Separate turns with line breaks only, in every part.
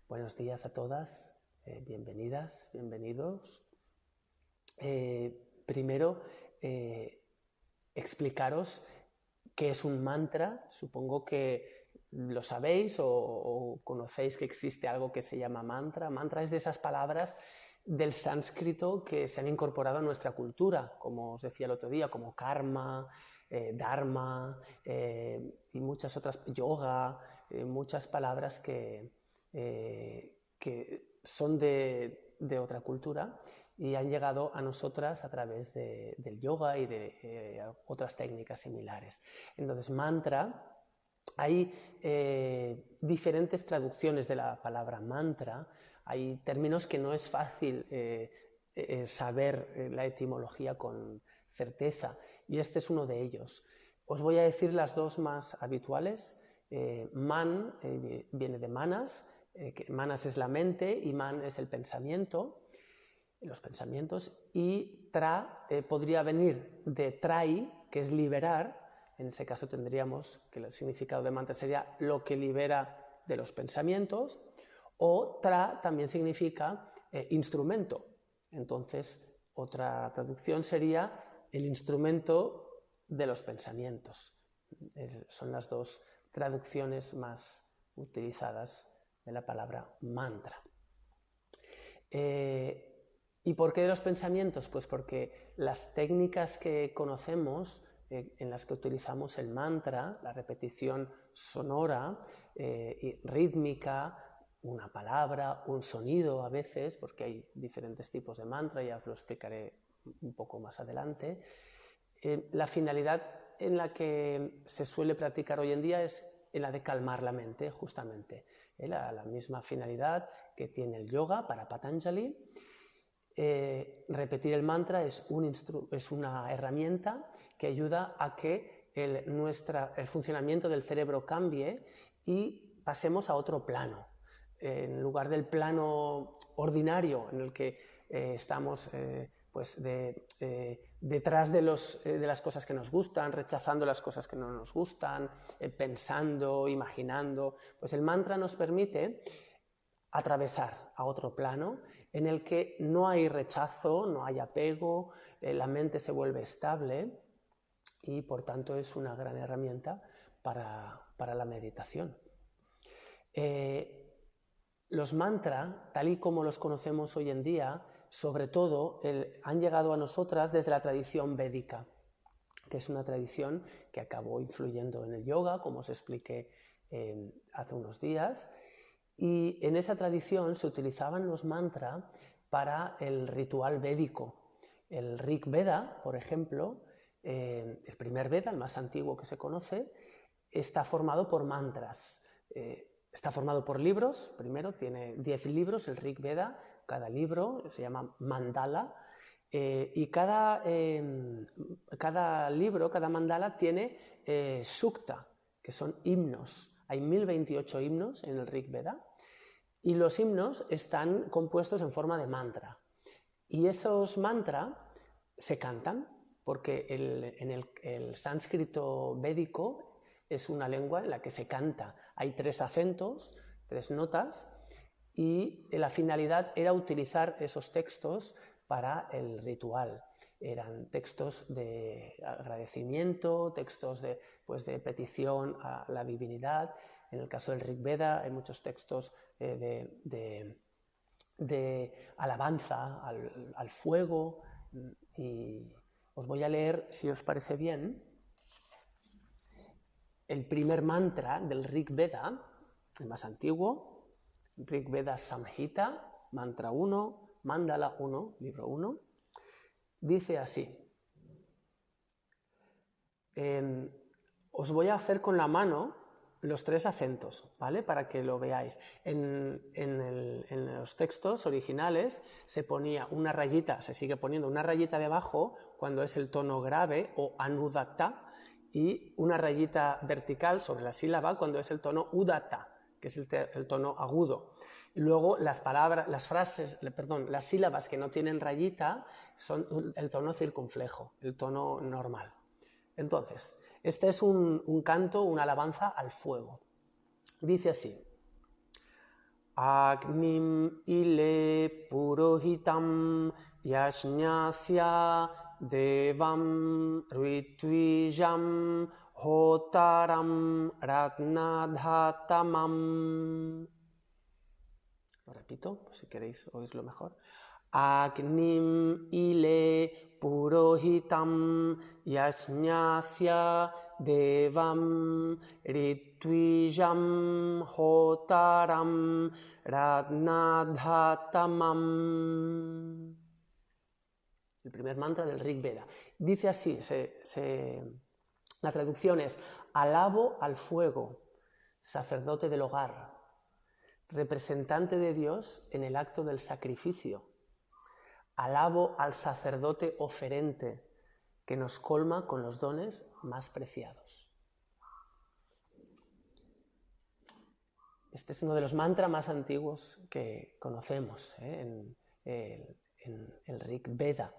Buenos días a todas, bienvenidas, bienvenidos. Primero, explicaros qué es un mantra. Supongo que lo sabéis o conocéis que existe algo que se llama mantra. Mantra es de esas palabras del sánscrito que se han incorporado a nuestra cultura, como os decía el otro día, como karma, dharma y muchas otras, yoga, muchas palabras que son de otra cultura y han llegado a nosotras a través del yoga y de otras técnicas similares. Entonces, mantra, hay diferentes traducciones de la palabra mantra, hay términos que no es fácil saber la etimología con certeza y este es uno de ellos. Os voy a decir las dos más habituales. Man viene de manas, que manas es la mente y man es el pensamiento, los pensamientos, y tra podría venir de trai, que es liberar. En ese caso tendríamos que el significado de mantra sería lo que libera de los pensamientos, o tra también significa instrumento. Entonces, otra traducción sería el instrumento de los pensamientos. Son las dos traducciones más utilizadas de la palabra mantra. ¿Y por qué de los pensamientos? Pues porque las técnicas que conocemos en las que utilizamos el mantra, la repetición sonora y rítmica, una palabra, un sonido a veces, porque hay diferentes tipos de mantra, ya os lo explicaré un poco más adelante. La finalidad en la que se suele practicar hoy en día es en la de calmar la mente, justamente. La misma finalidad que tiene el yoga para Patanjali. Repetir el mantra es una herramienta que ayuda a que el funcionamiento del cerebro cambie y pasemos a otro plano. En lugar del plano ordinario en el que estamos detrás de las cosas que nos gustan, rechazando las cosas que no nos gustan, pensando, imaginando, pues el mantra nos permite atravesar a otro plano en el que no hay rechazo, no hay apego, la mente se vuelve estable y por tanto es una gran herramienta para la meditación. Los mantras, tal y como los conocemos hoy en día, sobre todo han llegado a nosotras desde la tradición védica, que es una tradición que acabó influyendo en el yoga, como os expliqué hace unos días. Y en esa tradición se utilizaban los mantras para el ritual védico. El Rig Veda, por ejemplo, el primer Veda, el más antiguo que se conoce, está formado por mantras. Está formado por libros, primero tiene 10 libros, el Rig Veda, cada libro se llama mandala, y cada libro, cada mandala tiene sukta, que son himnos. Hay 1028 himnos en el Rig Veda y los himnos están compuestos en forma de mantra. Y esos mantras se cantan porque el sánscrito védico es una lengua en la que se canta. Hay 3 acentos, 3 notas y la finalidad era utilizar esos textos para el ritual. Eran textos de agradecimiento, textos de petición a la divinidad. En el caso del Rig Veda hay muchos textos de alabanza al fuego. Y os voy a leer, si os parece bien, el primer mantra del Rig Veda, el más antiguo, Rig Veda Samhita, mantra 1, mandala 1, libro 1, dice así. Os voy a hacer con la mano los 3 acentos, ¿vale? Para que lo veáis. En los textos originales se ponía una rayita, se sigue poniendo una rayita debajo cuando es el tono grave o anudatta y una rayita vertical sobre la sílaba cuando es el tono udatta, que es el tono agudo. Y luego las sílabas que no tienen rayita son el tono circunflejo, el tono normal. Entonces, este es un canto, una alabanza al fuego. Dice así: Agnim ile purohitam yajñasya devam ritwijam hotaram ratnadhatamam. Lo repito, pues si queréis oírlo mejor. Agnim ile purohitam yajñasya devam ritwijam hotaram ratnadhatamam. El primer mantra del Rig Veda. Dice así, la traducción es: alabo al fuego, sacerdote del hogar, representante de Dios en el acto del sacrificio. Alabo al sacerdote oferente, que nos colma con los dones más preciados. Este es uno de los mantras más antiguos que conocemos en el Rig Veda.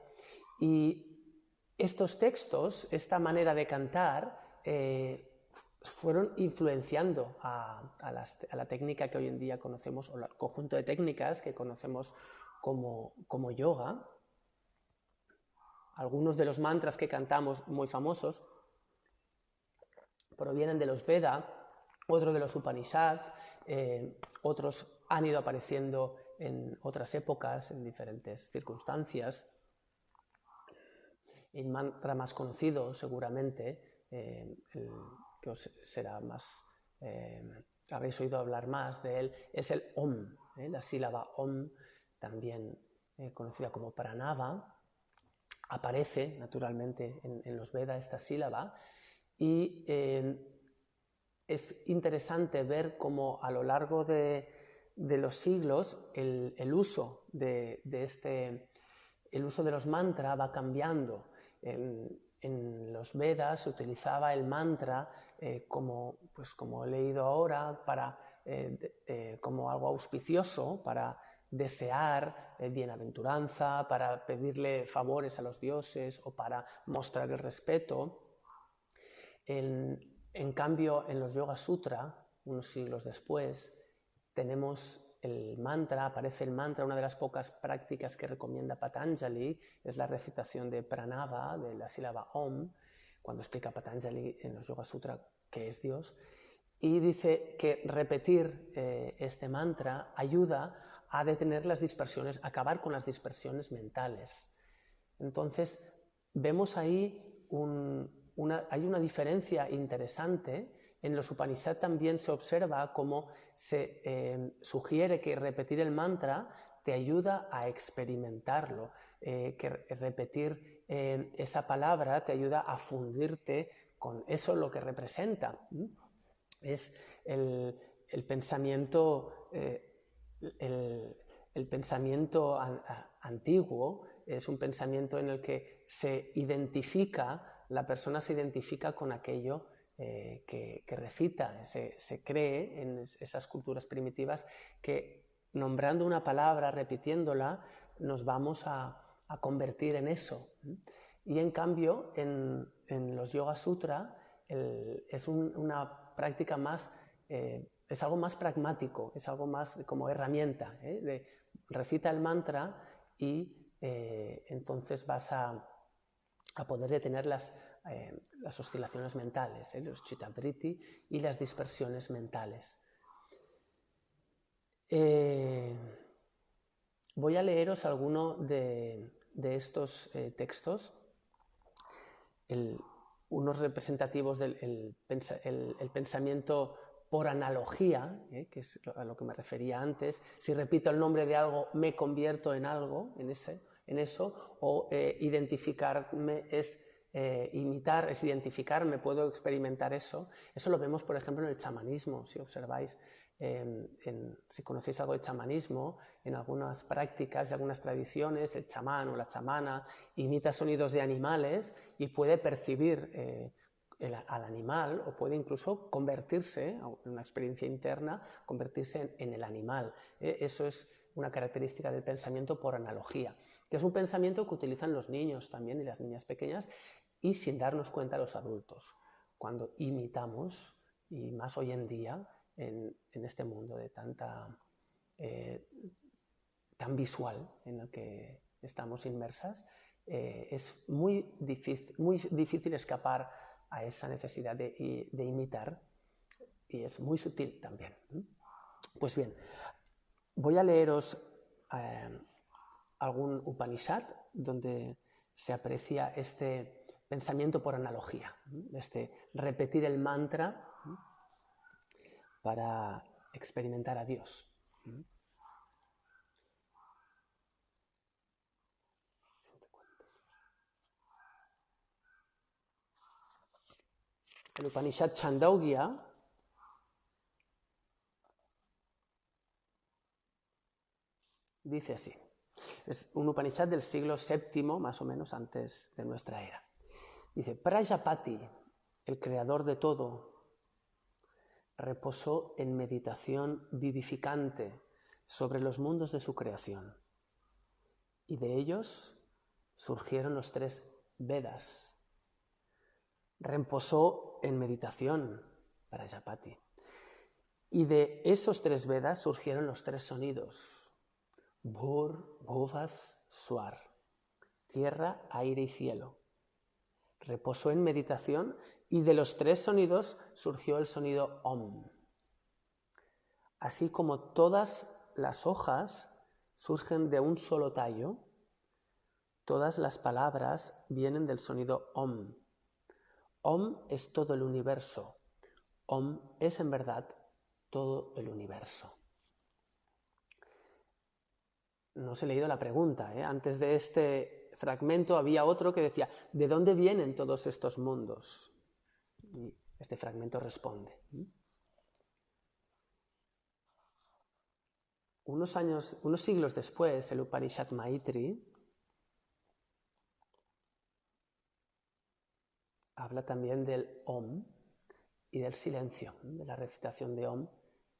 Y estos textos, esta manera de cantar, fueron influenciando a la técnica que hoy en día conocemos, o el conjunto de técnicas que conocemos como yoga. Algunos de los mantras que cantamos muy famosos provienen de los Veda, otros de los Upanishads, otros han ido apareciendo en otras épocas, en diferentes circunstancias. El mantra más conocido, seguramente, que os será más, habréis oído hablar más de él, es el Om, la sílaba Om, también conocida como Pranava. Aparece naturalmente en los Vedas esta sílaba, y es interesante ver cómo a lo largo de los siglos el uso de los mantras va cambiando. En los Vedas se utilizaba el mantra como he leído ahora, como algo auspicioso, para desear bienaventuranza, para pedirle favores a los dioses o para mostrar el respeto. En cambio, en los Yoga Sutra, unos siglos después, tenemos aparece el mantra. Una de las pocas prácticas que recomienda Patanjali es la recitación de Pranava, de la sílaba Om, cuando explica Patanjali en los Yoga Sutra qué es Dios, y dice que repetir este mantra ayuda a detener las dispersiones, a acabar con las dispersiones mentales. Entonces, vemos ahí hay una diferencia interesante. En los Upanishads también se observa cómo se sugiere que repetir el mantra te ayuda a experimentarlo, que repetir esa palabra te ayuda a fundirte con eso, lo que representa. Es el pensamiento, el pensamiento antiguo, es un pensamiento en el que la persona se identifica con aquello que recita. Se cree en esas culturas primitivas que nombrando una palabra, repitiéndola, nos vamos a convertir en eso. Y en cambio, en los Yoga Sutra es una práctica más, es algo más pragmático, es algo más como herramienta. Recita el mantra y entonces vas a poder detener las oscilaciones mentales, los chittavriti y las dispersiones mentales. Voy a leeros alguno de estos textos, unos representativos del pensamiento por analogía, que es a lo que me refería antes. Si repito el nombre de algo, me convierto en algo, en eso, o identificarme es imitar, es identificarme, puedo experimentar eso. Eso lo vemos, por ejemplo, en el chamanismo. Si observáis, si conocéis algo de chamanismo, en algunas prácticas y algunas tradiciones, el chamán o la chamana imita sonidos de animales y puede percibir al animal, o puede incluso convertirse, en una experiencia interna, convertirse en el animal. Eso es una característica del pensamiento por analogía, que es un pensamiento que utilizan los niños también y las niñas pequeñas, y sin darnos cuenta los adultos, cuando imitamos, y más hoy en día en este mundo de tanta tan visual en el que estamos inmersas, es muy difícil escapar a esa necesidad de imitar, y es muy sutil también. Pues bien, voy a leeros algún Upanishad donde se aprecia este pensamiento por analogía, este repetir el mantra para experimentar a Dios. El Upanishad Chandogya dice así. Es un Upanishad del siglo VII, más o menos antes de nuestra era. Dice: Prajapati, el creador de todo, reposó en meditación vivificante sobre los mundos de su creación, y de ellos surgieron los 3 Vedas. Reposó en meditación Prajapati, y de esos 3 Vedas surgieron los 3 sonidos: Bhur, Bhuvas, Swar, tierra, aire y cielo. Reposó en meditación, y de los 3 sonidos surgió el sonido Om. Así como todas las hojas surgen de un solo tallo, todas las palabras vienen del sonido Om. Om es todo el universo. Om es en verdad todo el universo. No os he leído la pregunta, ¿eh? Antes de este fragmento había otro que decía: ¿de dónde vienen todos estos mundos? Y este fragmento responde. Unos siglos después, el Upanishad Maitri habla también del Om y del silencio, de la recitación de Om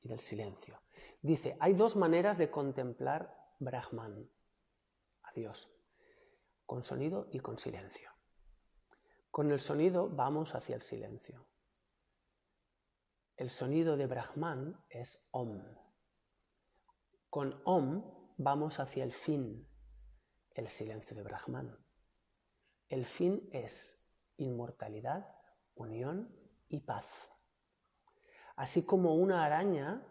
y del silencio. Dice: hay 2 maneras de contemplar Brahman, a Dios, con sonido y con silencio. Con el sonido vamos hacia el silencio. El sonido de Brahman es Om. Con Om vamos hacia el fin, el silencio de Brahman. El fin es inmortalidad, unión y paz. Así como una araña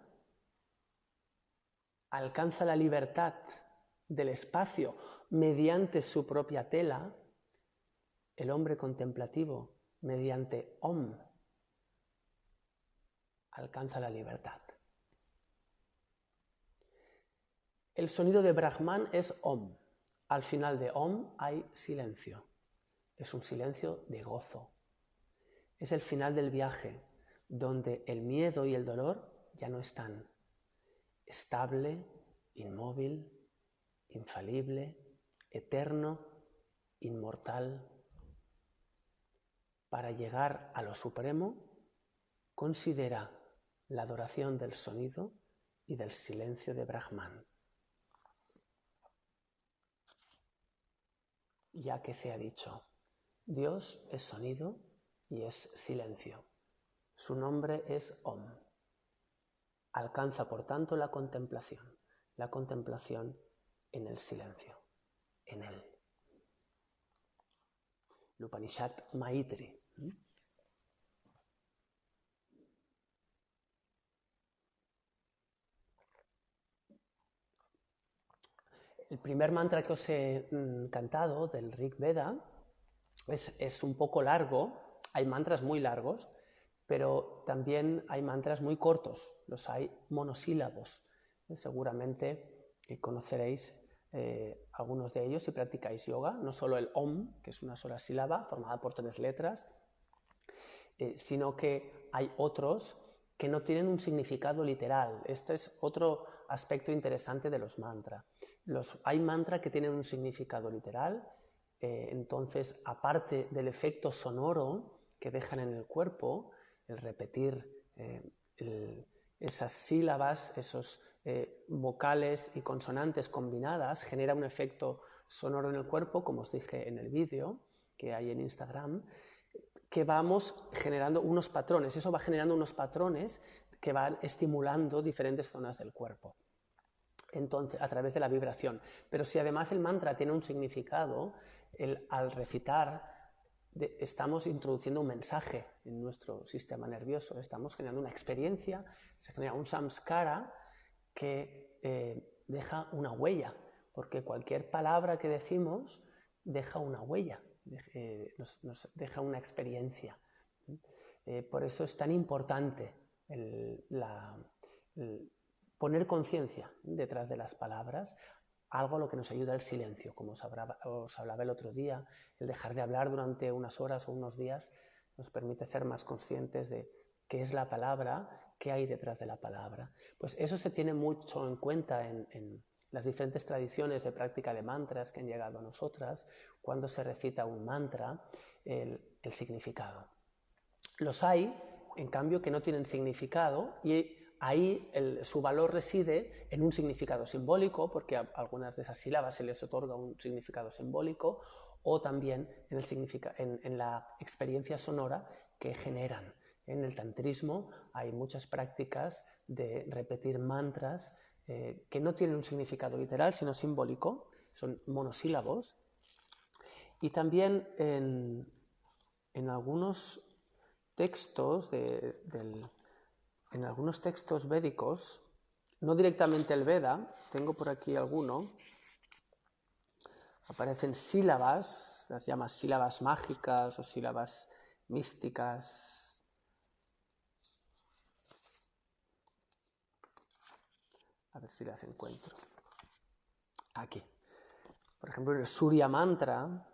alcanza la libertad del espacio mediante su propia tela, el hombre contemplativo, mediante Om, alcanza la libertad. El sonido de Brahman es Om. Al final de Om hay silencio. Es un silencio de gozo. Es el final del viaje, donde el miedo y el dolor ya no están. Estable, inmóvil, infalible, eterno, inmortal. Para llegar a lo supremo, considera la adoración del sonido y del silencio de Brahman. Ya que se ha dicho, Dios es sonido y es silencio. Su nombre es Om. Alcanza, por tanto, la contemplación en el silencio, en él. El Upanishad Maitri. El primer mantra que os he cantado del Rig Veda es un poco largo. Hay mantras muy largos, pero también hay mantras muy cortos, los hay monosílabos. Seguramente conoceréis algunos de ellos si practicáis yoga, no solo el Om, que es una sola sílaba formada por 3 letras, sino que hay otros que no tienen un significado literal. Este es otro aspecto interesante de los mantras. Hay mantras que tienen un significado literal, entonces, aparte del efecto sonoro que dejan en el cuerpo, el repetir esas sílabas, esos vocales y consonantes combinadas, genera un efecto sonoro en el cuerpo, como os dije en el vídeo que hay en Instagram, que vamos generando unos patrones. Eso va generando unos patrones que van estimulando diferentes zonas del cuerpo. entonces, a través de la vibración. Pero si además el mantra tiene un significado, al recitar estamos introduciendo un mensaje en nuestro sistema nervioso, estamos generando una experiencia, se genera un samskara que deja una huella, porque cualquier palabra que decimos deja una huella, nos deja una experiencia. Por eso es tan importante poner conciencia detrás de las palabras, algo a lo que nos ayuda el silencio, como os hablaba el otro día, el dejar de hablar durante unas horas o unos días nos permite ser más conscientes de qué es la palabra, qué hay detrás de la palabra. Pues eso se tiene mucho en cuenta en las diferentes tradiciones de práctica de mantras que han llegado a nosotras, cuando se recita un mantra, el significado. Los hay, en cambio, que no tienen significado y ahí su valor reside en un significado simbólico, porque a algunas de esas sílabas se les otorga un significado simbólico, o también en la experiencia sonora que generan. En el tantrismo hay muchas prácticas de repetir mantras que no tienen un significado literal, sino simbólico, son monosílabos. Y también en algunos textos en algunos textos védicos, no directamente el Veda, tengo por aquí alguno, aparecen sílabas, las llamas sílabas mágicas o sílabas místicas. A ver si las encuentro. Aquí. Por ejemplo, en el Surya Mantra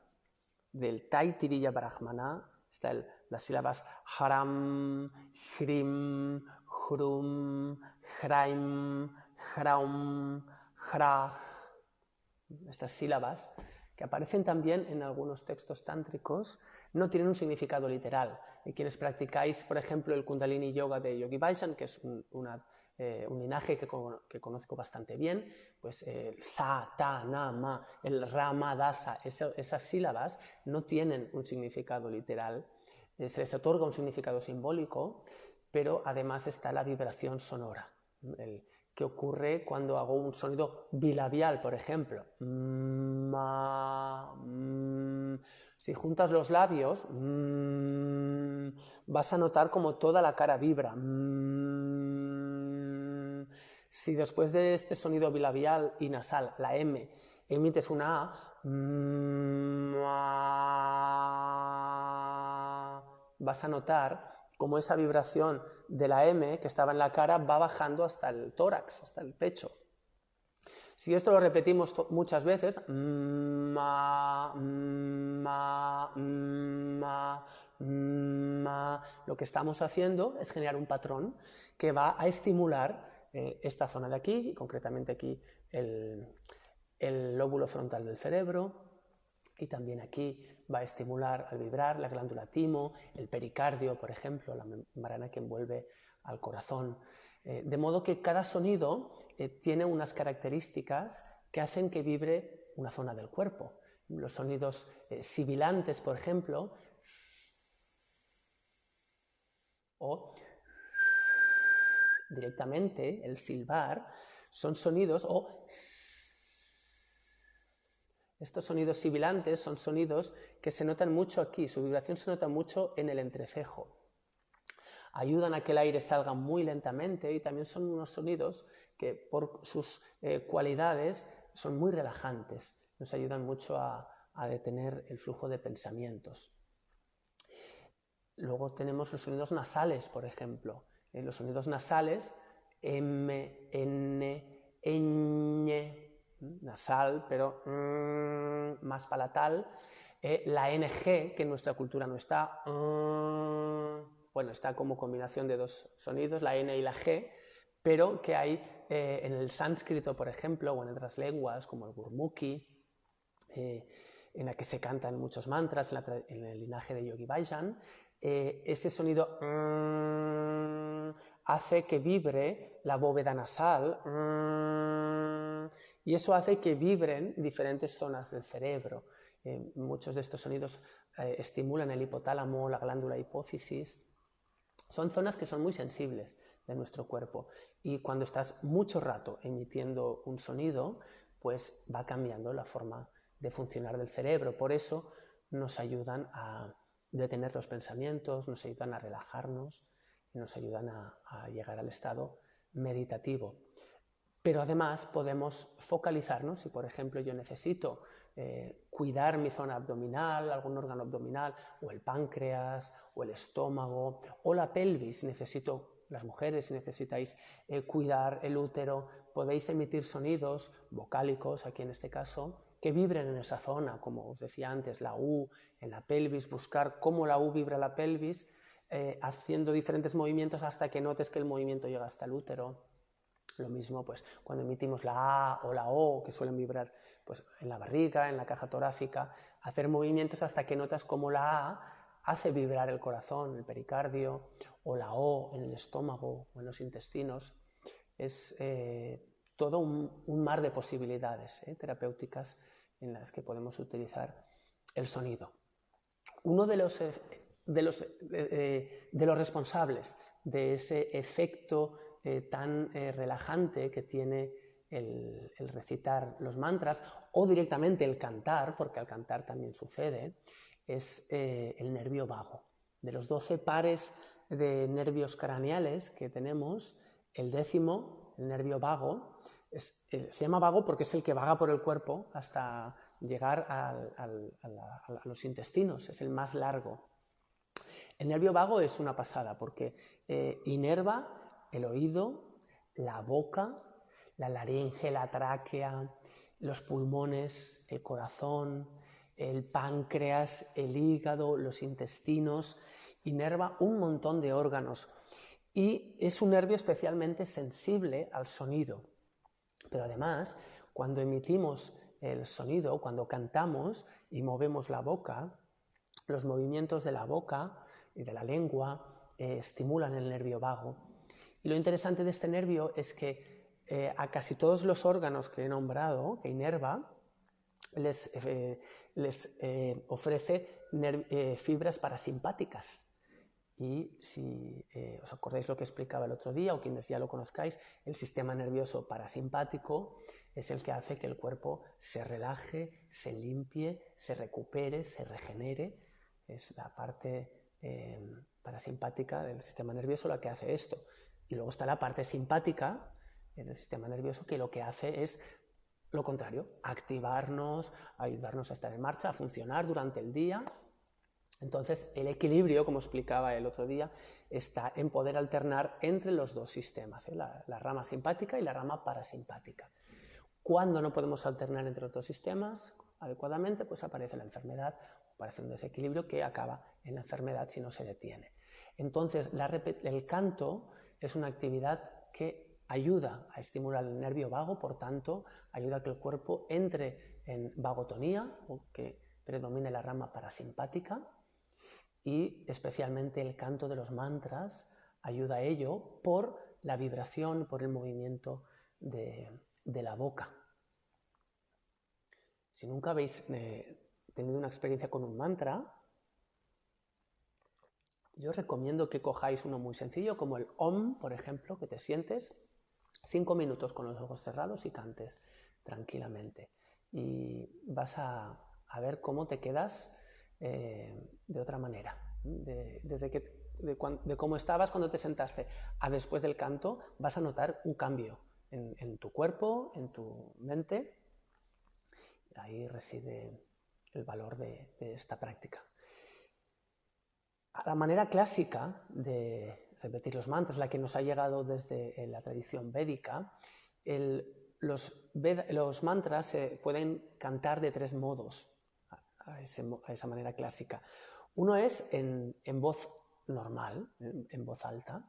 del Taittiriya Brahmana están las sílabas Haram, Hrim, Hrum, Hraim, Hraum, Hraj. Estas sílabas, que aparecen también en algunos textos tántricos, no tienen un significado literal. Y quienes practicáis, por ejemplo, el Kundalini Yoga de Yogi Bhajan, que es un linaje que conozco bastante bien, pues el Sa, Ta, Na, Ma, el Rama, Dasa, esas sílabas no tienen un significado literal. Se les otorga un significado simbólico, pero además está la vibración sonora. ¿Qué ocurre cuando hago un sonido bilabial, por ejemplo? Si juntas los labios, vas a notar como toda la cara vibra. Si después de este sonido bilabial y nasal, la M, emites una A, vas a notar como esa vibración de la M que estaba en la cara va bajando hasta el tórax, hasta el pecho. Si esto lo repetimos muchas veces, lo que estamos haciendo es generar un patrón que va a estimular esta zona de aquí, concretamente aquí el lóbulo frontal del cerebro, y también aquí va a estimular al vibrar la glándula timo, el pericardio, por ejemplo, la membrana que envuelve al corazón. De modo que cada sonido tiene unas características que hacen que vibre una zona del cuerpo. Los sonidos sibilantes, por ejemplo, o directamente el silbar, son sonidos, o estos sonidos sibilantes son sonidos que se notan mucho aquí, su vibración se nota mucho en el entrecejo. Ayudan a que el aire salga muy lentamente y también son unos sonidos que por sus cualidades son muy relajantes, nos ayudan mucho a detener el flujo de pensamientos. Luego tenemos los sonidos nasales, por ejemplo. Los sonidos nasales, M, N, ñ, nasal, pero más palatal. La NG, que en nuestra cultura no está, bueno, está como combinación de dos sonidos, la N y la G, pero que hay en el sánscrito, por ejemplo, o en otras lenguas, como el Gurmukhi, en la que se cantan muchos mantras, en el linaje de Yogi Bhajan, ese sonido hace que vibre la bóveda nasal y eso hace que vibren diferentes zonas del cerebro. Muchos de estos sonidos estimulan el hipotálamo, la glándula hipófisis. Son zonas que son muy sensibles, de nuestro cuerpo. Y cuando estás mucho rato emitiendo un sonido, pues va cambiando la forma de funcionar del cerebro. Por eso nos ayudan a detener los pensamientos, nos ayudan a relajarnos y nos ayudan a llegar al estado meditativo. Pero además podemos focalizarnos. Si por ejemplo yo necesito cuidar mi zona abdominal, algún órgano abdominal, o el páncreas, o el estómago, o la pelvis, las mujeres, si necesitáis cuidar el útero, podéis emitir sonidos vocálicos, aquí en este caso, que vibren en esa zona, como os decía antes, la U en la pelvis, buscar cómo la U vibra la pelvis, haciendo diferentes movimientos hasta que notes que el movimiento llega hasta el útero. Lo mismo pues cuando emitimos la A o la O, que suelen vibrar pues, en la barriga, en la caja torácica, hacer movimientos hasta que notas cómo la A hace vibrar el corazón, el pericardio, o la O en el estómago o en los intestinos. Es todo un mar de posibilidades terapéuticas en las que podemos utilizar el sonido. Uno de los responsables de ese efecto tan relajante que tiene el recitar los mantras, o directamente el cantar, porque al cantar también sucede, es el nervio vago. De los 12 pares de nervios craneales que tenemos, el 10º, el nervio vago, se llama vago porque es el que vaga por el cuerpo hasta llegar a los intestinos, es el más largo. El nervio vago es una pasada porque inerva el oído, la boca, la laringe, la tráquea, los pulmones, el corazón, el páncreas, el hígado, los intestinos. Inerva un montón de órganos y es un nervio especialmente sensible al sonido. Pero además, cuando emitimos el sonido, cuando cantamos y movemos la boca, los movimientos de la boca y de la lengua estimulan el nervio vago. Y lo interesante de este nervio es que a casi todos los órganos que he nombrado, que inerva, les ofrece fibras parasimpáticas. Y si os acordáis lo que explicaba el otro día, o quienes ya lo conozcáis, el sistema nervioso parasimpático es el que hace que el cuerpo se relaje, se limpie, se recupere, se regenere. Es la parte parasimpática del sistema nervioso la que hace esto. Y luego está la parte simpática del sistema nervioso, que lo que hace es lo contrario, activarnos, ayudarnos a estar en marcha, a funcionar durante el día. Entonces, el equilibrio, como explicaba el otro día, está en poder alternar entre los dos sistemas, la rama simpática y la rama parasimpática. Cuando no podemos alternar entre los dos sistemas adecuadamente, pues aparece la enfermedad, aparece un desequilibrio que acaba en la enfermedad si no se detiene. Entonces, el canto es una actividad que ayuda a estimular el nervio vago, por tanto, ayuda a que el cuerpo entre en vagotonía, o que predomine la rama parasimpática, y especialmente el canto de los mantras ayuda a ello por la vibración, por el movimiento de la boca. Si nunca habéis tenido una experiencia con un mantra, yo recomiendo que cojáis uno muy sencillo, como el Om, por ejemplo, que te sientes 5 minutos con los ojos cerrados y cantes tranquilamente. Y vas a ver cómo te quedas de otra manera. De cómo estabas cuando te sentaste a después del canto, vas a notar un cambio en tu cuerpo, en tu mente. Ahí reside el valor de esta práctica. A la manera clásica de repetir los mantras, la que nos ha llegado desde la tradición védica, los mantras se pueden cantar de 3 modos a esa manera clásica. Uno es en voz normal, en voz alta,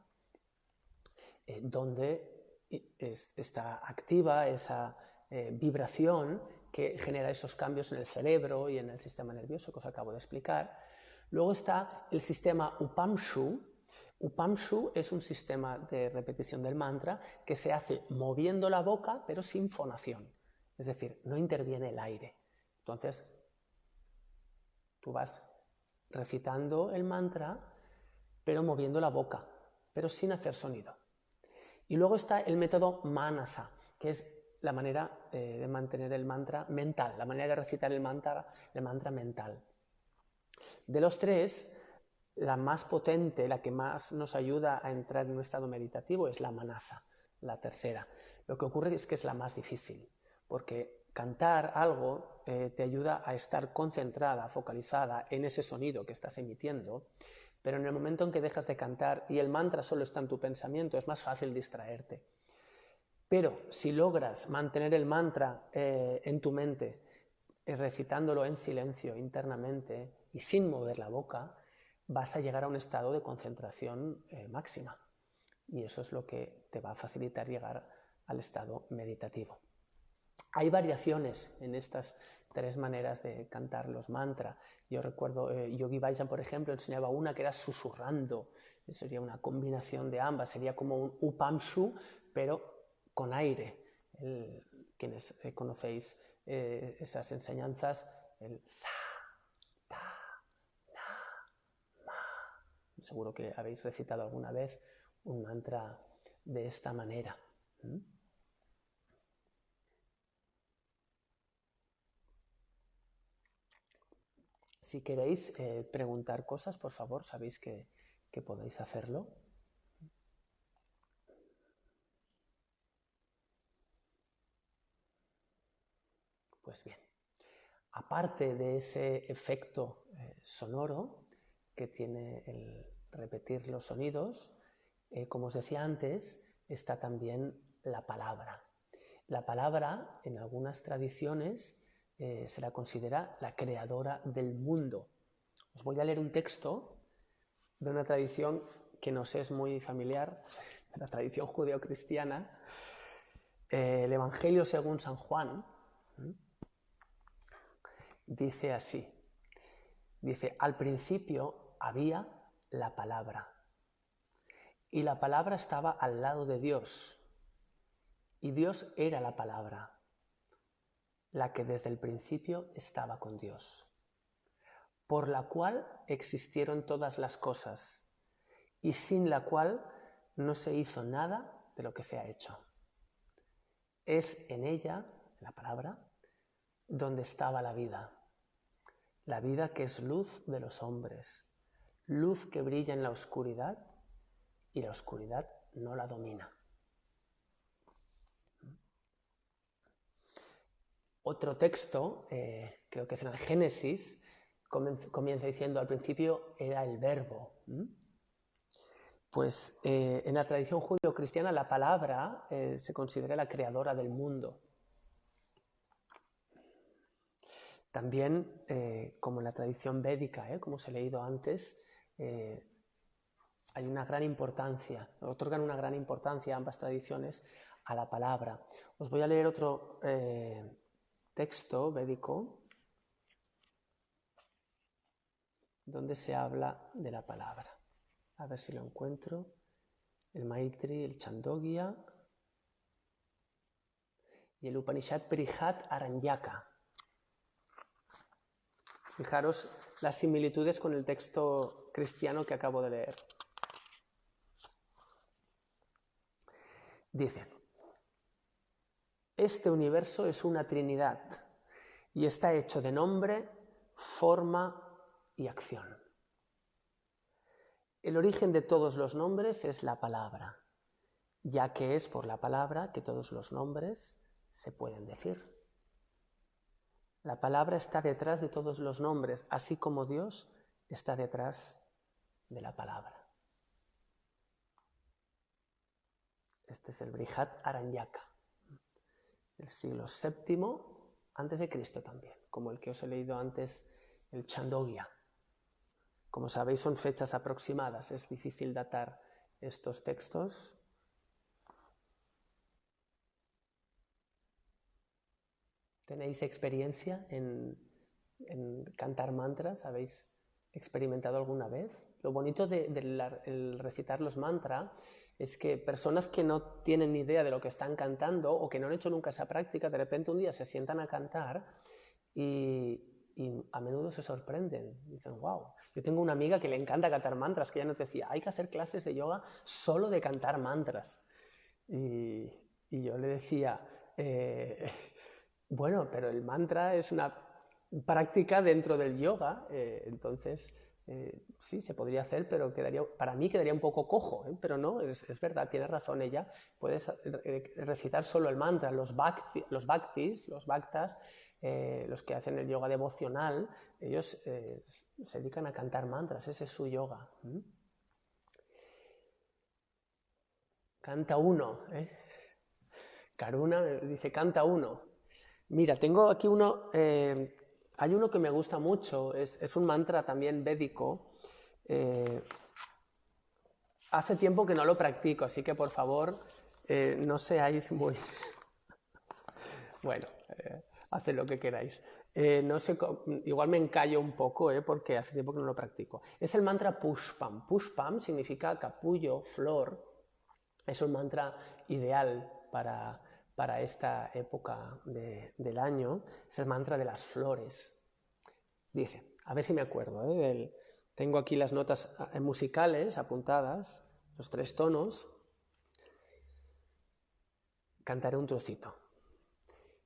donde está activa esa vibración que genera esos cambios en el cerebro y en el sistema nervioso que os acabo de explicar. Luego está el sistema Upamshu. Upamshu es un sistema de repetición del mantra que se hace moviendo la boca pero sin fonación, es decir, no interviene el aire. Entonces, tú vas recitando el mantra pero moviendo la boca, pero sin hacer sonido. Y luego está el método Manasa, que es la manera de mantener el mantra mental, la manera de recitar el mantra mental. De los tres, la más potente, la que más nos ayuda a entrar en un estado meditativo es la Manasa, la tercera. Lo que ocurre es que es la más difícil, porque cantar algo te ayuda a estar concentrada, focalizada en ese sonido que estás emitiendo, pero en el momento en que dejas de cantar y el mantra solo está en tu pensamiento, es más fácil distraerte. Pero si logras mantener el mantra en tu mente, recitándolo en silencio internamente y sin mover la boca, vas a llegar a un estado de concentración máxima. Y eso es lo que te va a facilitar llegar al estado meditativo. Hay variaciones en estas tres maneras de cantar los mantras. Yo recuerdo, Yogi Bhajan, por ejemplo, enseñaba una que era susurrando. Sería una combinación de ambas, sería como un upamshu, pero con aire. Quienes conocéis esas enseñanzas, el sa, ta, na, ma. Seguro que habéis recitado alguna vez un mantra de esta manera. Si queréis preguntar cosas, por favor, sabéis que podéis hacerlo. Pues bien, aparte de ese efecto sonoro que tiene el repetir los sonidos, como os decía antes, está también la palabra. La palabra, en algunas tradiciones, se la considera la creadora del mundo. Os voy a leer un texto de una tradición que nos es muy familiar, la tradición judeocristiana, el Evangelio según San Juan, dice así, dice, al principio había la palabra, y la palabra estaba al lado de Dios, y Dios era la palabra, la que desde el principio estaba con Dios, por la cual existieron todas las cosas, y sin la cual no se hizo nada de lo que se ha hecho. Es en ella, la palabra, donde estaba la vida que es luz de los hombres, luz que brilla en la oscuridad y la oscuridad no la domina. Otro texto, creo que es en el Génesis, comienza diciendo, al principio era el verbo. Pues en la tradición judío-cristiana la palabra se considera la creadora del mundo. También, como en la tradición védica, como os he leído antes, hay una gran importancia, otorgan una gran importancia a ambas tradiciones a la palabra. Os voy a leer otro texto védico donde se habla de la palabra. A ver si lo encuentro. El Maitri, el Chandogya y el Upanishad Brihat Aranyaka. Fijaros las similitudes con el texto cristiano que acabo de leer. Dice, este universo es una trinidad y está hecho de nombre, forma y acción. El origen de todos los nombres es la palabra, ya que es por la palabra que todos los nombres se pueden decir. La palabra está detrás de todos los nombres, así como Dios está detrás de la palabra. Este es el Brihat Aranyaka, del siglo VII antes de Cristo también, como el que os he leído antes, el Chandogya. Como sabéis, son fechas aproximadas, es difícil datar estos textos. ¿Tenéis experiencia en cantar mantras? ¿Habéis experimentado alguna vez? Lo bonito de recitar los mantras es que personas que no tienen ni idea de lo que están cantando o que no han hecho nunca esa práctica, de repente un día se sientan a cantar y a menudo se sorprenden. Dicen, wow. Yo tengo una amiga que le encanta cantar mantras, que ella nos decía, hay que hacer clases de yoga solo de cantar mantras. Y yo le decía, bueno, pero el mantra es una práctica dentro del yoga, entonces sí, se podría hacer, pero para mí quedaría un poco cojo, pero no, es verdad, tiene razón ella, puedes recitar solo el mantra, los bhaktas, los que hacen el yoga devocional, ellos se dedican a cantar mantras, ese es su yoga. Canta uno, Karuna me dice, canta uno. Mira, tengo aquí uno, hay uno que me gusta mucho, es un mantra también védico. Hace tiempo que no lo practico, así que por favor no seáis muy... Bueno, haced lo que queráis. No sé, igual me encallo un poco porque hace tiempo que no lo practico. Es el mantra Pushpam. Pushpam significa capullo, flor. Es un mantra ideal para esta época del año. Es el mantra de las flores. Dice, a ver si me acuerdo, tengo aquí las notas musicales apuntadas, los 3 tonos. Cantaré un trocito.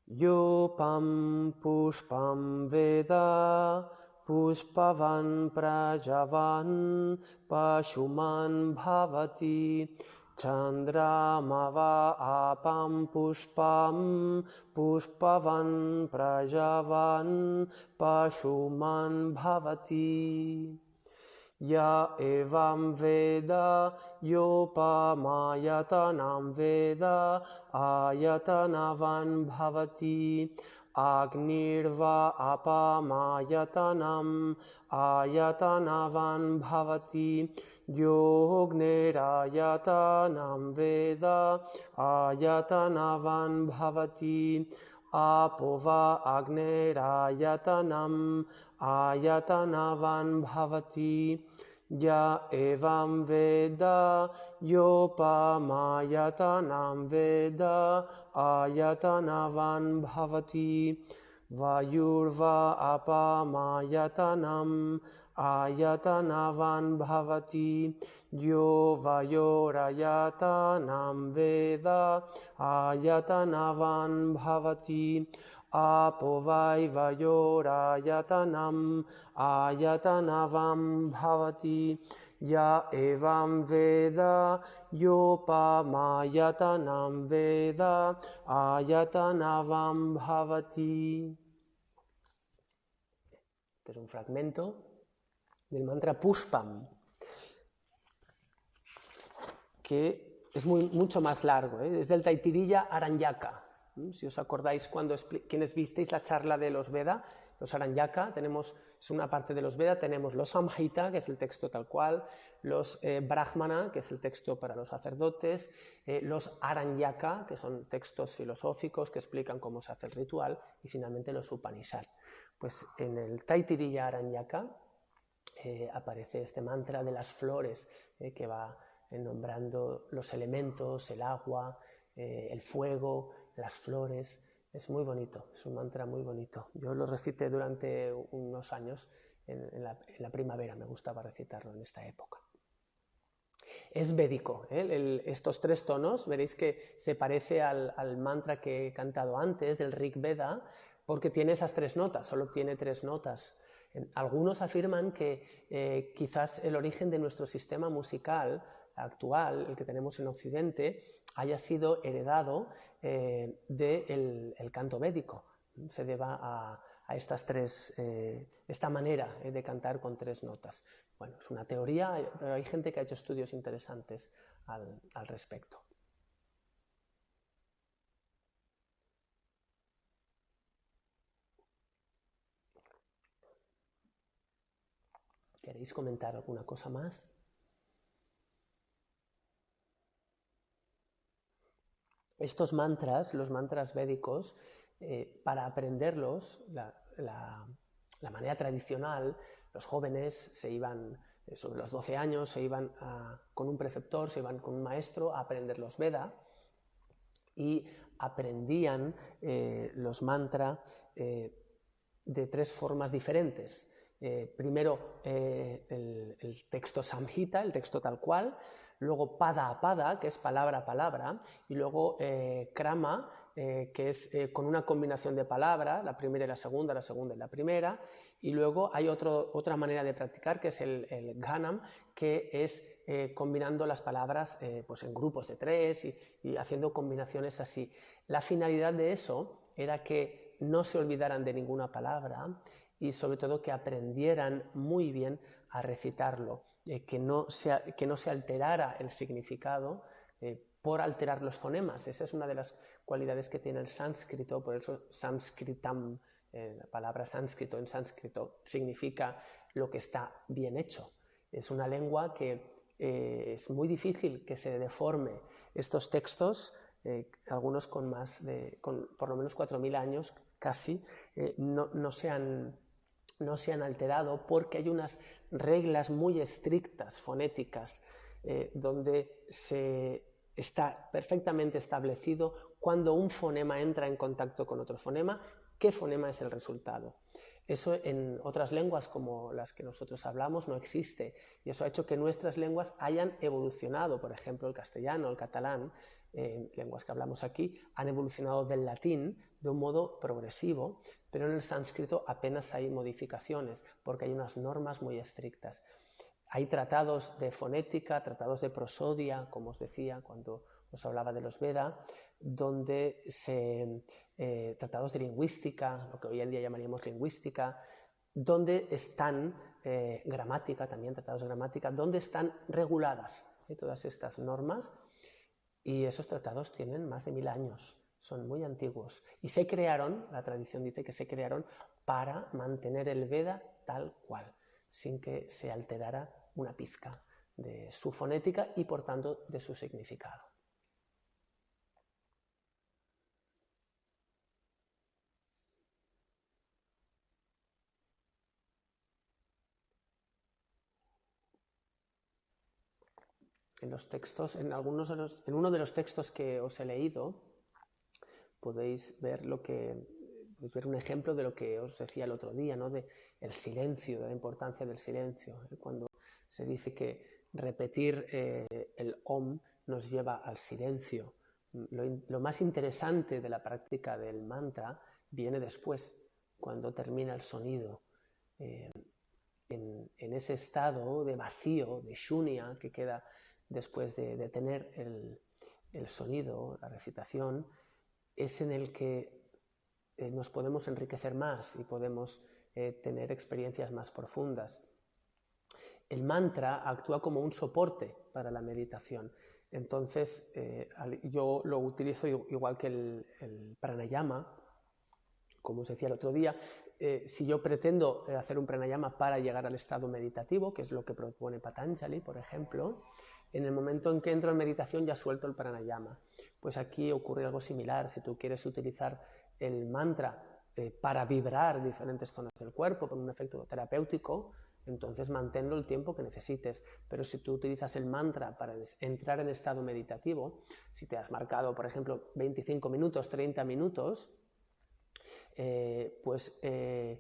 Yo pam pushpam veda pushpavan prajavan pashuman bhavati Chandramava apam pushpam pushpavan prajavan pashuman bhavati Ya evam veda yopamayatanam veda ayatanavan bhavati Agnirva apamayatanam ayatanavan bhavati Yognerayatanam veda ayatanavan bhavati Apova agnerayatanam ayatanavan bhavati Ya evam veda yopamayatanam veda ayatanavan bhavati Vayurva apamayatanam ayatanavan bhavati Yo vayorayatanam veda ayatanavan bhavati Apovai vayorayatanam ayatanavam bhavati Ya evam veda yopamayatanam veda ayatanavam bhavati. Este es un fragmento del mantra Pushpam, que es mucho más largo, es del Taittiriya Aranyaka. Si os acordáis quienes visteis la charla de los Veda, los Aranyaka, es una parte de los Veda, tenemos los Samhita, que es el texto tal cual, los Brahmana, que es el texto para los sacerdotes, los Aranyaka, que son textos filosóficos que explican cómo se hace el ritual, y finalmente los Upanishad. Pues en el Taittiriya Aranyaka aparece este mantra de las flores que va nombrando los elementos, el agua, el fuego, las flores. Es muy bonito, es un mantra muy bonito. Yo lo recité durante unos años en la primavera, me gustaba recitarlo en esta época. Es védico, estos 3 tonos, veréis que se parece al mantra que he cantado antes, del Rig Veda, porque tiene esas 3 notas, solo tiene 3 notas. Algunos afirman que quizás el origen de nuestro sistema musical actual, el que tenemos en Occidente, haya sido heredado del canto védico. Se deba a esta manera de cantar con 3 notas. Bueno, es una teoría, pero hay gente que ha hecho estudios interesantes al respecto. ¿Queréis comentar alguna cosa más? Estos mantras, los mantras védicos, para aprenderlos, la manera tradicional, los jóvenes se iban, sobre los 12 años, se iban con un preceptor, se iban con un maestro a aprender los Veda y aprendían los mantras de 3 formas diferentes. Primero el texto Samhita, el texto tal cual, luego pada a pada, que es palabra a palabra, y luego krama, que es con una combinación de palabras, la primera y la segunda y la primera, y luego hay otra manera de practicar, que es el ghanam, que es combinando las palabras pues en grupos de 3 y haciendo combinaciones así. La finalidad de eso era que no se olvidaran de ninguna palabra y sobre todo que aprendieran muy bien a recitarlo, que no se alterara el significado por alterar los fonemas. Esa es una de las cualidades que tiene el sánscrito, por eso sanskritam, la palabra sánscrito en sánscrito significa lo que está bien hecho. Es una lengua que es muy difícil que se deforme. Estos textos, algunos con por lo menos 4.000 años casi, no se han alterado porque hay unas reglas muy estrictas fonéticas donde está perfectamente establecido cuando un fonema entra en contacto con otro fonema, qué fonema es el resultado. Eso en otras lenguas como las que nosotros hablamos no existe y eso ha hecho que nuestras lenguas hayan evolucionado. Por ejemplo, el castellano, el catalán, lenguas que hablamos aquí, han evolucionado del latín de un modo progresivo, pero en el sánscrito apenas hay modificaciones porque hay unas normas muy estrictas. Hay tratados de fonética, tratados de prosodia, como os decía cuando os hablaba de los Veda, donde tratados de lingüística, lo que hoy en día llamaríamos lingüística, donde están gramática, también tratados de gramática, donde están reguladas todas estas normas, y esos tratados tienen más de 1000 años, son muy antiguos, y se crearon, la tradición dice que se crearon para mantener el Veda tal cual, sin que se alterara una pizca de su fonética y por tanto de su significado. En los textos, en uno de los textos que os he leído, podéis ver un ejemplo de lo que os decía el otro día, ¿no? De el silencio, de la importancia del silencio. Cuando se dice que repetir el om nos lleva al silencio. Lo más interesante de la práctica del mantra viene después, cuando termina el sonido. En ese estado de vacío, de shunya, que queda después de tener el sonido, la recitación, es en el que nos podemos enriquecer más y podemos tener experiencias más profundas. El mantra actúa como un soporte para la meditación. Entonces, yo lo utilizo igual que el pranayama, como os decía el otro día. Si yo pretendo hacer un pranayama para llegar al estado meditativo, que es lo que propone Patanjali, por ejemplo, en el momento en que entro en meditación ya suelto el pranayama. Pues aquí ocurre algo similar. Si tú quieres utilizar el mantra para vibrar diferentes zonas del cuerpo con un efecto terapéutico, entonces manténlo el tiempo que necesites. Pero si tú utilizas el mantra para entrar en estado meditativo, si te has marcado, por ejemplo, 25 minutos, 30 minutos, en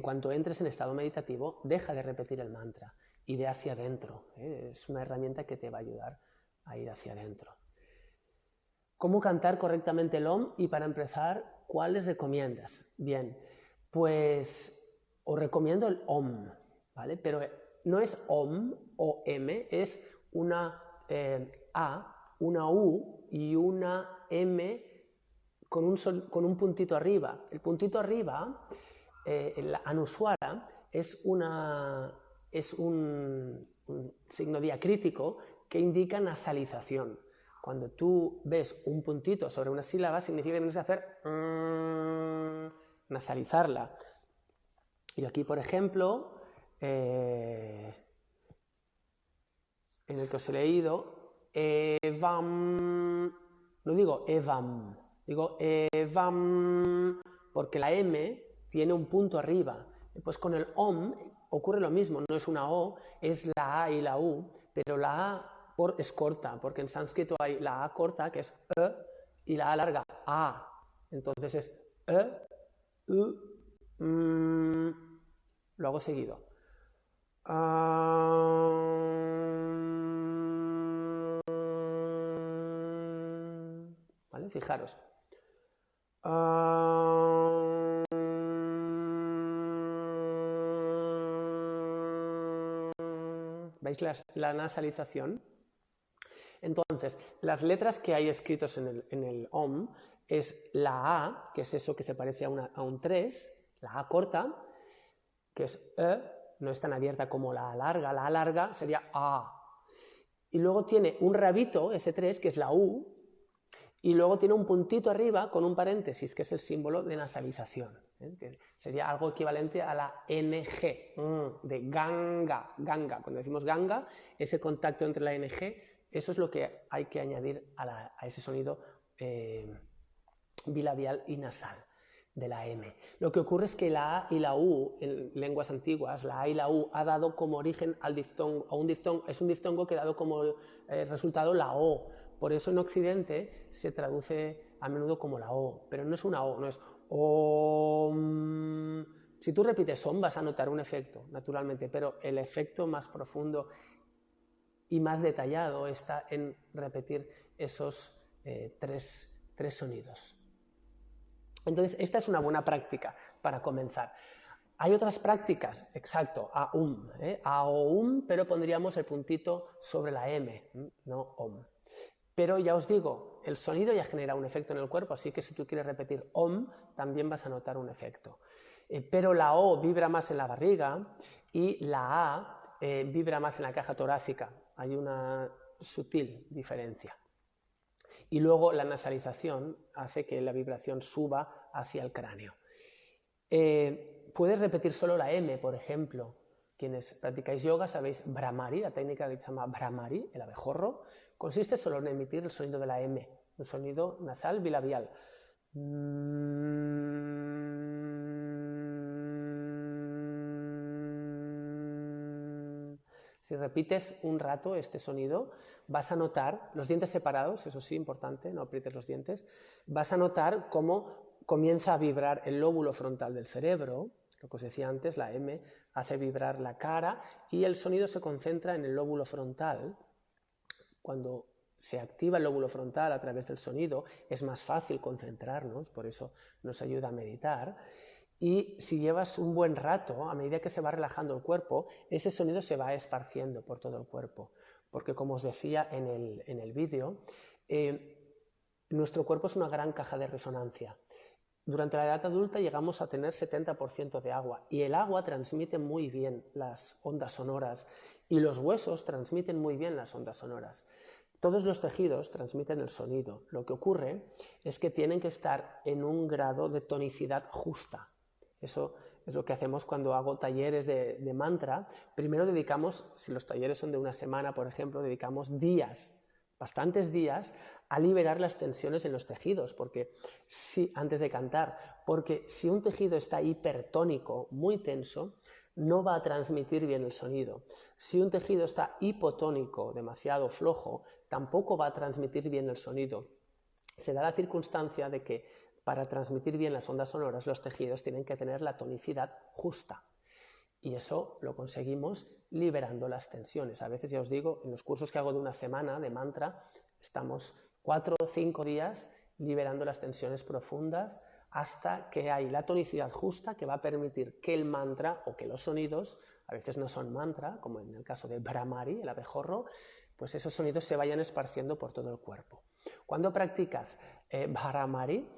cuanto entres en estado meditativo, deja de repetir el mantra y ve hacia adentro. Es una herramienta que te va a ayudar a ir hacia adentro. ¿Cómo cantar correctamente el Om? Y para empezar, ¿cuál les recomiendas? Bien, pues os recomiendo el Om, ¿vale? Pero no es Om, O-M, es una A, una U y una M con un puntito arriba. El puntito arriba, la Anuswara, es un signo diacrítico que indica nasalización. Cuando tú ves un puntito sobre una sílaba, significa que tienes que hacer nasalizarla. Y aquí, por ejemplo, en el que os he leído, evam, no digo evam, digo evam, porque la M tiene un punto arriba. Pues con el Om ocurre lo mismo, no es una O, es la A y la U, pero la A es corta, porque en sánscrito hay la A corta, que es E, y la A larga, A. Entonces es E, U, lo hago seguido. Fijaros. ¿Veis la nasalización? Entonces, las letras que hay escritos en el OM es la A, que es eso que se parece a un 3, la A corta, que es E, no es tan abierta como la A larga sería A. Y luego tiene un rabito, ese 3, que es la U, y luego tiene un puntito arriba con un paréntesis, que es el símbolo de nasalización, que sería algo equivalente a la NG, de ganga, ganga. Cuando decimos ganga, ese contacto entre la NG, eso es lo que hay que añadir a ese sonido bilabial y nasal de la M. Lo que ocurre es que la A y la U, en lenguas antiguas, la A y la U ha dado como origen al diftongo, a un diftongo, es un diftongo que ha dado como resultado la O. Por eso en Occidente se traduce a menudo como la O, pero no es una O, no es OM. Si tú repites OM vas a notar un efecto, naturalmente, pero el efecto más profundo y más detallado está en repetir esos tres sonidos. Entonces, esta es una buena práctica para comenzar. Hay otras prácticas, exacto, AUM, AOUM, pero pondríamos el puntito sobre la M, no OM. Pero ya os digo, el sonido ya genera un efecto en el cuerpo, así que si tú quieres repetir OM, también vas a notar un efecto. Pero la O vibra más en la barriga y la A vibra más en la caja torácica. Hay una sutil diferencia. Y luego la nasalización hace que la vibración suba hacia el cráneo. Puedes repetir solo la M, por ejemplo. Quienes practicáis yoga sabéis Bhramari, la técnica que se llama Bhramari, el abejorro, consiste solo en emitir el sonido de la M, un sonido nasal bilabial. Si repites un rato este sonido, vas a notar, los dientes separados, eso sí, importante, no aprietes los dientes, vas a notar cómo comienza a vibrar el lóbulo frontal del cerebro, lo que os decía antes, la M hace vibrar la cara y el sonido se concentra en el lóbulo frontal. Cuando se activa el lóbulo frontal a través del sonido, es más fácil concentrarnos, por eso nos ayuda a meditar. Y si llevas un buen rato, a medida que se va relajando el cuerpo, ese sonido se va esparciendo por todo el cuerpo. Porque como os decía en el vídeo, nuestro cuerpo es una gran caja de resonancia. Durante la edad adulta llegamos a tener 70% de agua y el agua transmite muy bien las ondas sonoras y los huesos transmiten muy bien las ondas sonoras. Todos los tejidos transmiten el sonido. Lo que ocurre es que tienen que estar en un grado de tonicidad justa. Eso es lo que hacemos cuando hago talleres de mantra. Primero dedicamos, si los talleres son de una semana, por ejemplo, dedicamos días, bastantes días, a liberar las tensiones en los tejidos, antes de cantar, porque si un tejido está hipertónico, muy tenso, no va a transmitir bien el sonido. Si un tejido está hipotónico, demasiado flojo, tampoco va a transmitir bien el sonido. Se da la circunstancia de que para transmitir bien las ondas sonoras los tejidos tienen que tener la tonicidad justa. Y eso lo conseguimos liberando las tensiones. A veces, ya os digo, en los cursos que hago de una semana de mantra, estamos 4 o 5 días liberando las tensiones profundas hasta que hay la tonicidad justa que va a permitir que el mantra o que los sonidos, a veces no son mantra, como en el caso de Bhramari, el abejorro, pues esos sonidos se vayan esparciendo por todo el cuerpo. Cuando practicas Bhramari,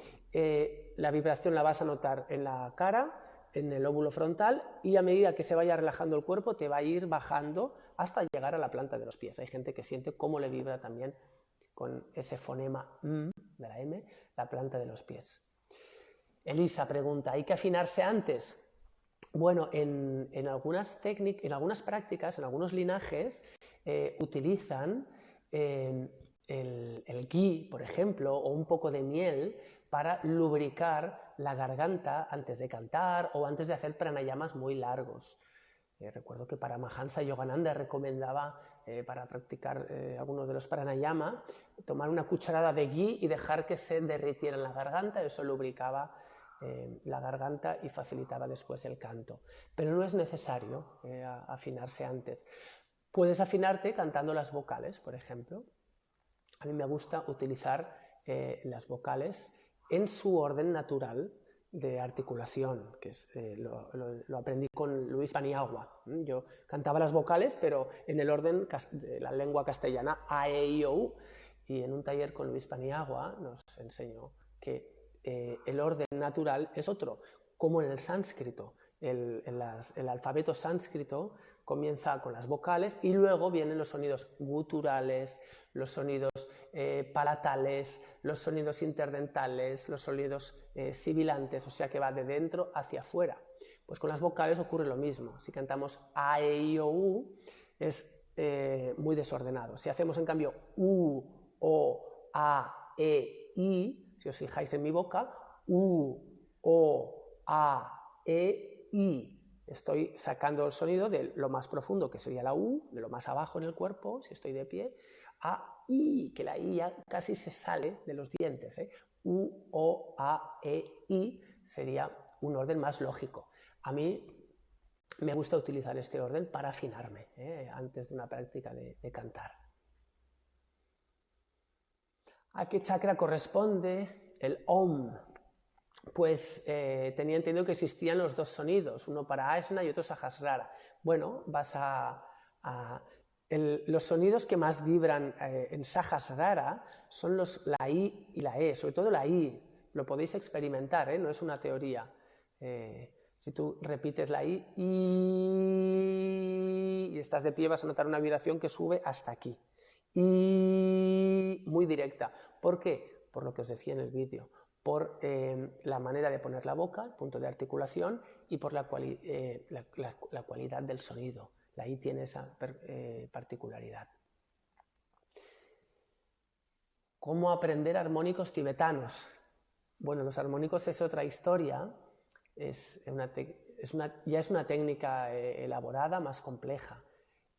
la vibración la vas a notar en la cara, en el lóbulo frontal, y a medida que se vaya relajando el cuerpo te va a ir bajando hasta llegar a la planta de los pies. Hay gente que siente cómo le vibra también con ese fonema M de la M, la planta de los pies. Elisa pregunta, ¿hay que afinarse antes? Bueno, en algunas técnicas, en algunas prácticas, en algunos linajes, utilizan el ghee, por ejemplo, o un poco de miel para lubricar la garganta antes de cantar o antes de hacer pranayamas muy largos. Recuerdo que para Mahansa Yogananda recomendaba para practicar algunos de los pranayama tomar una cucharada de ghee y dejar que se derritiera en la garganta. Eso lubricaba la garganta y facilitaba después el canto. Pero no es necesario afinarse antes. Puedes afinarte cantando las vocales, por ejemplo. A mí me gusta utilizar las vocales en su orden natural de articulación, que es, lo aprendí con Luis Paniagua. Yo cantaba las vocales, pero en el orden de la lengua castellana, A, E, I, O, U, y en un taller con Luis Paniagua nos enseñó que el orden natural es otro, como en el sánscrito. El alfabeto sánscrito comienza con las vocales y luego vienen los sonidos guturales, los sonidos palatales, los sonidos interdentales, los sonidos sibilantes, o sea que va de dentro hacia afuera. Pues con las vocales ocurre lo mismo. Si cantamos A, E, I, O, U, es muy desordenado. Si hacemos en cambio U, O, A, E, I, si os fijáis en mi boca, U, O, A, E, I. Estoy sacando el sonido de lo más profundo, que sería la U, de lo más abajo en el cuerpo, si estoy de pie, a I, que la I ya casi se sale de los dientes. U, O, A, E, I sería un orden más lógico. A mí me gusta utilizar este orden para afinarme antes de una práctica de cantar. ¿A qué chakra corresponde el Om? Pues tenía entendido que existían los dos sonidos, uno para Ajna y otro Sahasrara. Bueno, los sonidos que más vibran en Sahasrara son la I y la E, sobre todo la I. Lo podéis experimentar, no es una teoría. Si tú repites la I y estás de pie, vas a notar una vibración que sube hasta aquí. Y muy directa. ¿Por qué? Por lo que os decía en el vídeo. Por la manera de poner la boca, el punto de articulación, y por la cualidad del sonido. La I tiene esa particularidad. ¿Cómo aprender armónicos tibetanos? Bueno, los armónicos es otra historia, ya es una técnica elaborada, más compleja.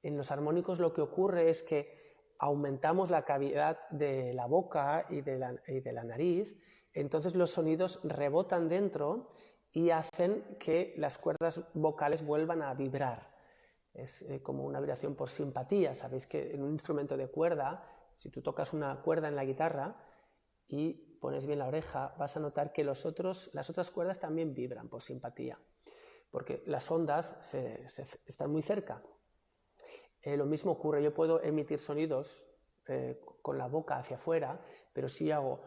En los armónicos lo que ocurre es que aumentamos la cavidad de la boca y de la nariz, entonces los sonidos rebotan dentro y hacen que las cuerdas vocales vuelvan a vibrar. Es como una vibración por simpatía. Sabéis que en un instrumento de cuerda, si tú tocas una cuerda en la guitarra y pones bien la oreja, vas a notar que las otras cuerdas también vibran por simpatía, porque las ondas están muy cerca. Lo mismo ocurre, yo puedo emitir sonidos con la boca hacia afuera, pero si hago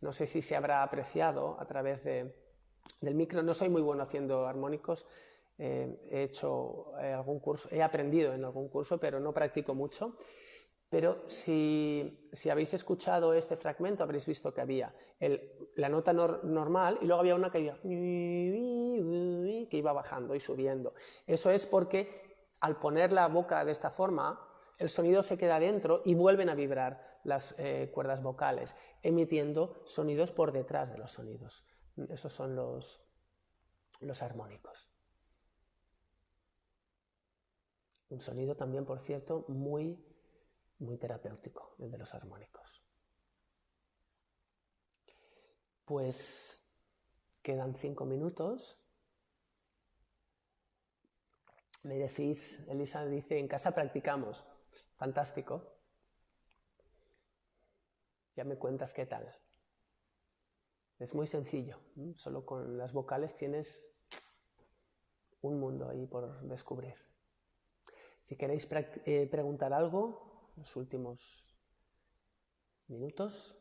no sé si se habrá apreciado a través del micro. No soy muy bueno haciendo armónicos, he hecho algún curso, he aprendido en algún curso, pero no practico mucho. Pero si habéis escuchado este fragmento, habréis visto que había la nota normal y luego había una que iba bajando y subiendo. Eso es porque al poner la boca de esta forma, el sonido se queda dentro y vuelven a vibrar las cuerdas vocales, emitiendo sonidos por detrás de los sonidos. Esos son los armónicos. Un sonido también, por cierto, muy terapéutico, el de los armónicos. Pues quedan 5 minutos. Me decís, Elisa dice, en casa practicamos. Fantástico. Ya me cuentas qué tal. Es muy sencillo. Solo con las vocales tienes un mundo ahí por descubrir. Si queréis preguntar algo, los últimos minutos.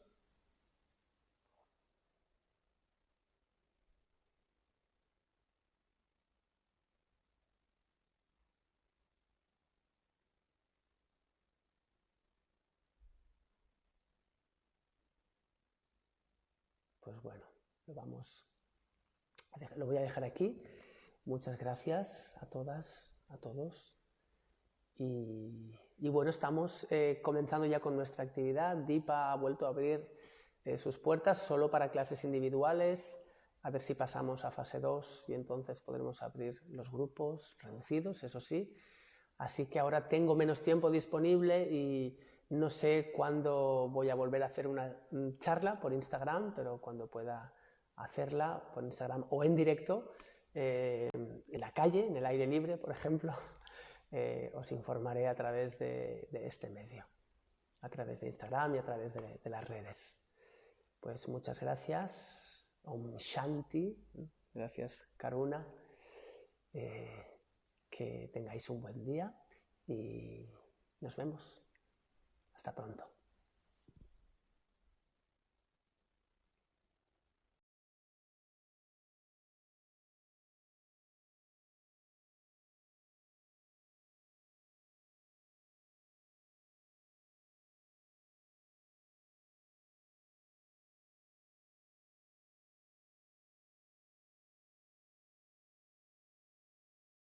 Pues bueno, lo voy a dejar aquí. Muchas gracias a todas, a todos. Y bueno, estamos comenzando ya con nuestra actividad. Deepa ha vuelto a abrir sus puertas solo para clases individuales. A ver si pasamos a fase 2 y entonces podremos abrir los grupos reducidos, eso sí. Así que ahora tengo menos tiempo disponible y No sé cuándo voy a volver a hacer una charla por Instagram, pero cuando pueda hacerla por Instagram o en directo, en la calle, en el aire libre, por ejemplo, os informaré a través de este medio, a través de Instagram y a través de las redes. Pues muchas gracias, Om Shanti, gracias Karuna, que tengáis un buen día y nos vemos. Hasta pronto.